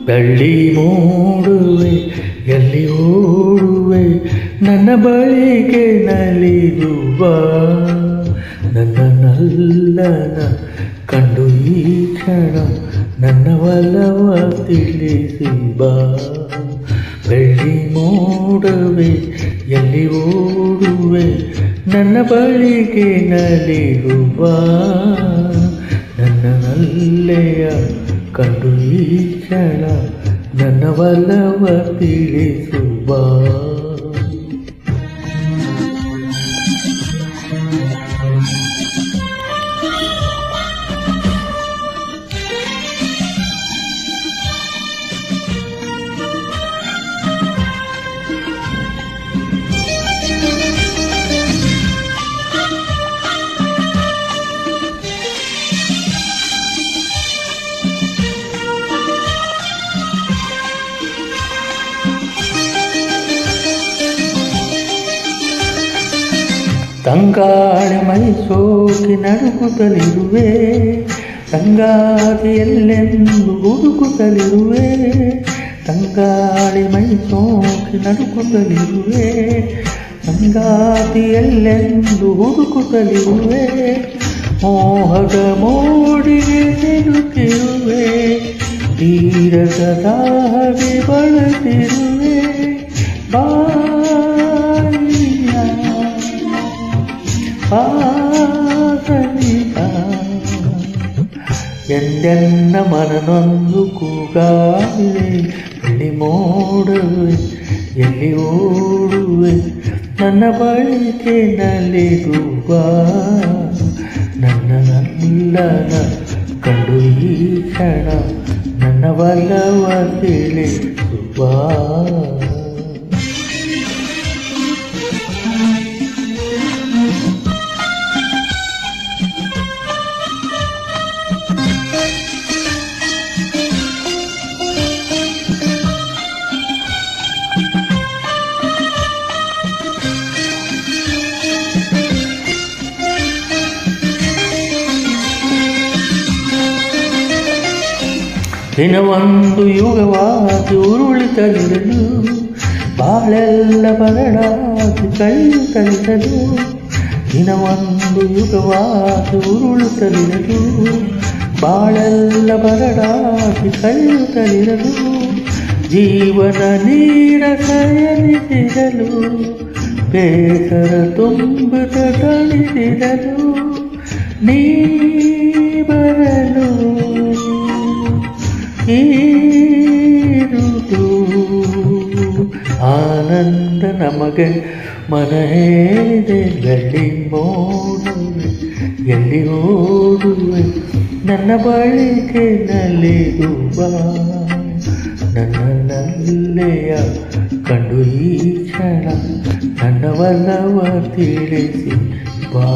ಬೆಳ್ಳಿ ಮೂಡುವೆ ಎಲ್ಲಿ ಓಡುವೆ ನನ್ನ ಬಳಿಗೆ ನಲಿದು ಬಾ ನನ್ನ ನಲ್ಲನ ಕಂಡು ಈ ಕ್ಷಣ ನನ್ನ ಒಲವ ತಿಳಿಸಿ ಬಾ ಬೆಳ್ಳಿ ಮೂಡುವೆ ಎಲ್ಲಿ ಓಡುವೆ ನನ್ನ ಬಳಿಗೆ ನಲಿದು ಬಾ ನನ್ನ ನಲ್ಲೆಯ ಕಂಡು ಈ ಕ್ಷಣ ನನ್ನ ಒಲವ ತಿಳಿಸು ಬಾ ತಂಗಾಳಿ ಮೈ ಸೋಕಿ ನಡುಗುತ್ತಲಿರುವೆ ತಂಗಾದಿಯಲ್ಲೆಂದು ಹುಡುಕುತ್ತಲಿರುವೆ ತಂಗಾಳಿ ಮೈ ಸೋಕಿ ನಡುಗುತ್ತಲಿರುವೆ ತಂಗಾದಿಯಲ್ಲೆಂದು ಹುಡುಕುತ್ತಲಿರುವೆ ಮೋಹದ ಮೋಡಿಗೆ ಸಿಡುತ್ತಿರುವೆ ತೀರದ ದಾಹಗೆ ಬಳಸಿರುವೆ ಎಂದೆನ್ನ ಮನನೊಂದು ಕೂಗಾಡಿದೆ ಎಲ್ಲಿ ಮೋಡುವೆ ಎಲ್ಲಿ ಓಡುವೆ ನನ್ನ ಬಳಿಗೆ ನಲಿದು ಬಾ ನನ್ನ ನಲ್ಲನ ಕಂಡು ಈ ಕ್ಷಣ ನನ್ನ ಒಲವ ತಿಳಿಸು ಬಾ ದಿನವೊಂದು ಯುಗವಾಗಿ ಉರುಳಿತಲಿರಲು ಬಾಳೆಲ್ಲ ಬರಡಾಗಿ ಕೈಯುತ್ತಲಿರಲು ದಿನವೊಂದು ಯುಗವಾಗಿ ಉರುಳುತ್ತಲಿರಲು ಬಾಳೆಲ್ಲ ಬರಡಾಗಿ ಕೈಯುತ್ತಲಿರಲು ಜೀವನ ನೀರ ಸಯನಿಸಿರಲು ಬೇಸರ ತುಂಬುತ್ತ ತಣಿಸಿರಲು ನೀ ಬರಲು ಈರುದು ಆನಂದ ನಮಗೆ ಮನ ಹೇಳಿದೆ ಬೆಳ್ಳಿ ಮೋಡುವೆ ಎಲ್ಲಿ ಓಡುವೆ ನನ್ನ ಬಳಿಗೆ ನಲಿದು ಬಾ ನನ್ನ ನಲ್ಲೆಯ ಕಂಡು ಈ ಕ್ಷಣ ನನ್ನ ಒಲವ ತಿಳಿಸಿ ಬಾ